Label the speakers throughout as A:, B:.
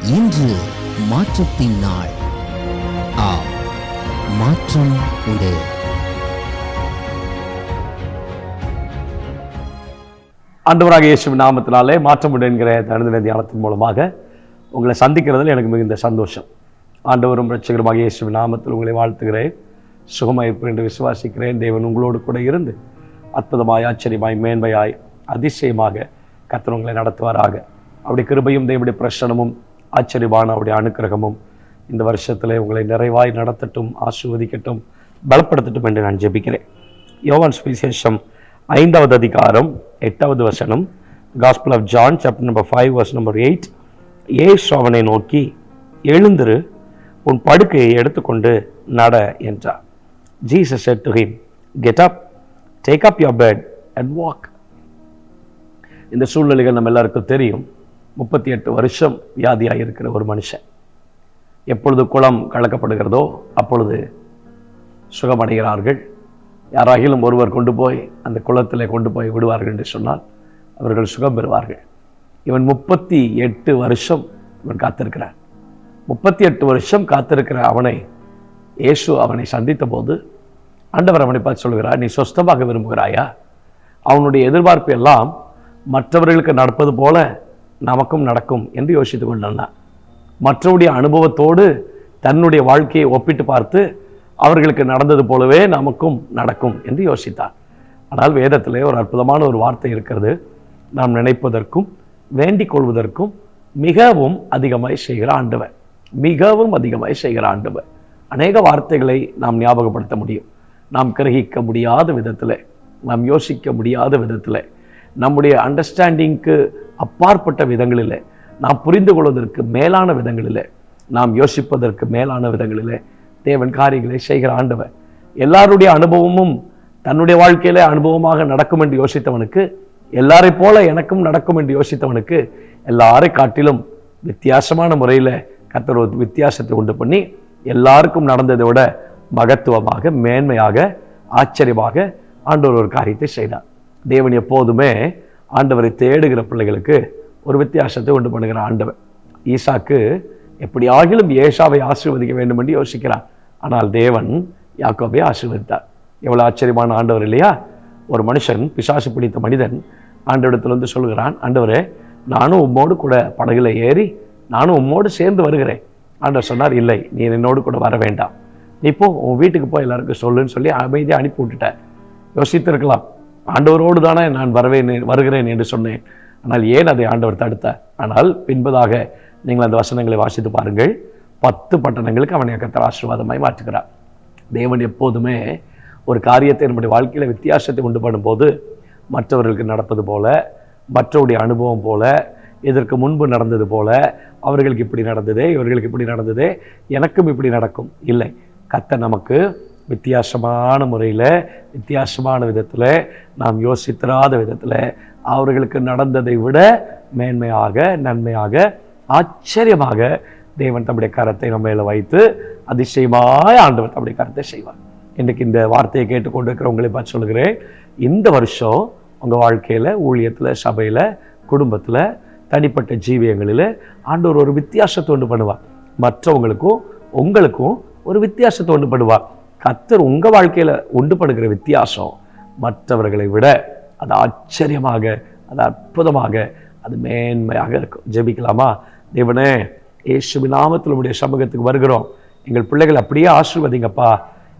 A: இன்று மாற்றத்தின் நாள். மாற்றம் உண்டு.
B: ஆண்டவராக இயேசுவின் நாமத்தினாலே மாற்றம் உண்டு என்கிற தனிதின தியானத்தின் மூலமாக உங்களை சந்திக்கிறதில் எனக்கு மிகுந்த சந்தோஷம். ஆண்டவரும் இரட்சகருமாக இயேசுவின் நாமத்தில் உங்களை வாழ்த்துகிறேன். சுகமாயிருப்பேன் என்று விசுவாசிக்கிறேன். தேவன் உங்களோடு கூட இருந்து அற்புதமாய், ஆச்சரியமாய், மேன்மையாய், அதிசயமாக கர்த்தர் உங்களை நடத்துவாராக. அவருடைய கிருபையும் தேவனுடைய பிரசன்னமும் ஆச்சரியமான அவருடைய அனுக்கிரகமும் இந்த வருஷத்தில் உங்களை நிறைவாய் நடத்தட்டும், ஆசீர்வதிக்கட்டும், பலப்படுத்தட்டும் என்று நான் ஜெபிக்கிறேன். யோவான் சுவிசேஷம் 5வது அதிகாரம் 8வது வசனம், Gospel of John chapter number 5 verse number 8. இயேசு அவனை நோக்கி, எழுந்திரு, உன் படுக்கையை எடுத்துக்கொண்டு நட என்றார். Jesus said to him, get up, take up your bed and walk. இந்த சூழ்நிலைகள் நம்ம எல்லாருக்கும் தெரியும். 38 வருஷம் வியாதியாக இருக்கிற ஒரு மனுஷன், எப்பொழுது குளம் கலக்கப்படுகிறதோ அப்பொழுது சுகமடைகிறார்கள். யாராகிலும் ஒருவர் கொண்டு போய் அந்த குளத்தில் கொண்டு போய் விடுவார்கள் என்று சொன்னால் அவர்கள் சுகம் பெறுவார்கள். இவன் 38 வருஷம் இவன் காத்திருக்கிறான். 38 வருஷம் காத்திருக்கிற அவனை இயேசு அவனை சந்தித்த போது ஆண்டவர் அவனை பார்த்து சொல்கிறார், நீ சொஸ்தமாக விரும்புகிறாயா? அவனுடைய எதிர்பார்ப்பு எல்லாம் மற்றவர்களுக்கு நடப்பது போல நமக்கும் நடக்கும் என்று யோசித்து கொண்டான். மற்றவருடைய அனுபவத்தோடு தன்னுடைய வாழ்க்கையை ஒப்பிட்டு பார்த்து அவர்களுக்கு நடந்தது போலவே நமக்கும் நடக்கும் என்று யோசித்தார். ஆனால் வேதத்திலே ஒரு அற்புதமான ஒரு வார்த்தை இருக்கிறது. நாம் நினைப்பதற்கும் வேண்டிக் கொள்வதற்கும் மிகவும் அதிகமாய் செய்கிற ஆண்டவர், மிகவும் அதிகமாய் செய்கிற ஆண்டவர். அநேக வார்த்தைகளை நாம் ஞாபகப்படுத்த முடியும். நாம் கிரகிக்க முடியாத விதத்தில், நாம் யோசிக்க முடியாத விதத்தில், நம்முடைய அண்டர்ஸ்டாண்டிங்க்கு அப்பாற்பட்ட விதங்களில், நாம் புரிந்து கொள்வதற்கு மேலான விதங்களில், நாம் யோசிப்பதற்கு மேலான விதங்களில் தேவன் காரியங்களை செய்கிற ஆண்டவர். எல்லாருடைய அனுபவமும் தன்னுடைய வாழ்க்கையில அனுபவமாக நடக்கும் என்று யோசித்தவனுக்கு, எல்லாரை போல எனக்கும் நடக்கும் என்று யோசித்தவனுக்கு, எல்லாரை காட்டிலும் வித்தியாசமான முறையில் கர்த்தர் ஒரு வித்தியாசத்தை உண்டு பண்ணி எல்லாருக்கும் நடந்ததை விட மகத்துவமாக, மேன்மையாக, ஆச்சரியமாக ஆண்டவர் ஒரு காரியத்தை செய்தார். தேவன் எப்போதுமே ஆண்டவரை தேடுகிற பிள்ளைகளுக்கு ஒரு வித்தியாசத்தை உண்டு பண்ணுகிற ஆண்டவர். ஈசாக்கு எப்படியாகிலும் ஏசாவை ஆசீர்வதிக்க வேண்டும் என்று யோசிக்கிறார். ஆனால் தேவன் யாக்கோபை ஆசீர்வதித்தார். எவ்வளவு ஆச்சரியமான ஆண்டவர் இல்லையா? ஒரு மனுஷன், பிசாசு பிடித்த மனிதன் ஆண்டவரிடத்தில் வந்து சொல்கிறான், ஆண்டவரே, நானும் உம்மோடு கூட படகுல ஏறி நானும் உம்மோடு சேர்ந்து வருகிறேன். ஆண்டவர் சொன்னார், இல்லை, நீ என்னோடு கூட வர வேண்டாம், நீ போ, உன் வீட்டுக்கு போய் எல்லாருக்கும் சொல்லுன்னு சொல்லி அமைதியாக அனுப்பி விட்டுட்டார். யோசித்திருக்கலாம், ஆண்டவரோடு தானே நான் வருகிறேன் என்று சொன்னேன், ஆனால் ஏன் அதை ஆண்டவர் தடுத்தார்? ஆனால் பின்பதாக நீங்கள் அந்த வசனங்களை வாசித்து பாருங்கள். 10 பட்டணங்களுக்கு அவனை கர்த்தர் ஆசீர்வாதமாய் மாற்றுகிறார். தேவன் எப்போதுமே ஒரு காரியத்தை நம்முடைய வாழ்க்கையில் வித்தியாசத்தை உண்டு பண்ணும்போது மற்றவர்களுக்கு நடப்பது போல, மற்றவருடைய அனுபவம் போல, இதற்கு முன்பு நடந்தது போல, அவர்களுக்கு இப்படி நடந்ததே, இவர்களுக்கு இப்படி நடந்ததே, எனக்கும் இப்படி நடக்கும் இல்லை. கர்த்தர் நமக்கு வித்தியாசமான முறையில், வித்தியாசமான விதத்தில், நாம் யோசித்திராத விதத்தில், அவர்களுக்கு நடந்ததை விட மேன்மையாக, நன்மையாக, ஆச்சரியமாக தேவன் தம்முடைய கரத்தை நம்ம மேலே வைத்து அதிசயமாய் ஆண்டவர் தம்முடைய கரத்தை செய்வார். இன்றைக்கு இந்த வார்த்தையை கேட்டுக்கொண்டு உங்களை பார்த்து சொல்லுகிறேன், இந்த வருஷம் உங்கள் வாழ்க்கையில், ஊழியத்தில், சபையில், குடும்பத்தில், தனிப்பட்ட ஜீவியங்களில் ஆண்டவர் ஒரு வித்தியாசத்தை உண்டு பண்ணுவார். மற்றவங்களுக்கும் உங்களுக்கும் ஒரு வித்தியாசத்தை உண்டு பண்ணுவார். கர்த்தர் உங்கள் வாழ்க்கையில் உண்டு பண்ணுகிற வித்தியாசம் மற்றவர்களை விட அது ஆச்சரியமாக, அது அற்புதமாக, அது மேன்மையாக இருக்கும். ஜெபிக்கலாமா? தேவனே, இயேசுவின் நாமத்தில் உம்முடைய சமூகத்துக்கு வருகிறோம். எங்கள் பிள்ளைகள் அப்படியே ஆசீர்வதிங்கப்பா.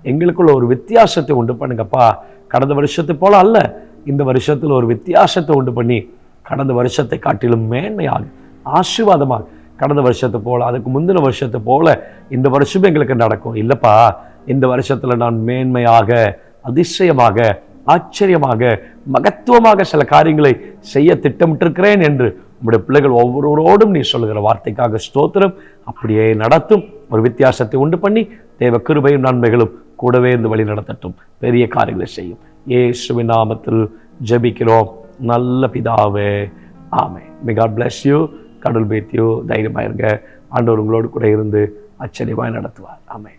B: எங்களுக்குள்ள ஒரு வித்தியாசத்தை உண்டு பண்ணுங்கப்பா. கடந்த வருஷத்தை போல அல்ல, இந்த வருஷத்தில் ஒரு வித்தியாசத்தை உண்டு பண்ணி கடந்த வருஷத்தை காட்டிலும் மேன்மையாக, ஆசீர்வாதமாக, கடந்த வருஷத்தை போல, அதுக்கு முந்தின வருஷத்தை போல இந்த வருஷம் எங்களுக்கு நடக்கும் இல்லைப்பா. இந்த வருஷத்தில் நான் மேன்மையாக, அதிசயமாக, ஆச்சரியமாக, மகத்துவமாக சில காரியங்களை செய்ய திட்டமிட்டிருக்கிறேன் என்று உங்களுடைய பிள்ளைகள் ஒவ்வொருவரோடும் நீ சொல்லுகிற வார்த்தைக்காக ஸ்தோத்திரம். அப்படியே நடத்தும். ஒரு வித்தியாசத்தை உண்டு பண்ணி தேவ கிருபையும் நன்மைகளும் கூடவே இருந்து வழி நடத்தட்டும். பெரிய காரியங்களை செய்யும். இயேசுவின் நாமத்தில் ஜெபிக்கிறோம் நல்ல பிதாவே, ஆமென். May God bless you. கடவுள் பேத்தியோ தைரியமாக இருங்க. ஆண்டவர் உங்களோடு கூட இருந்து ஆச்சரியமாய் நடத்துவார். ஆமென்.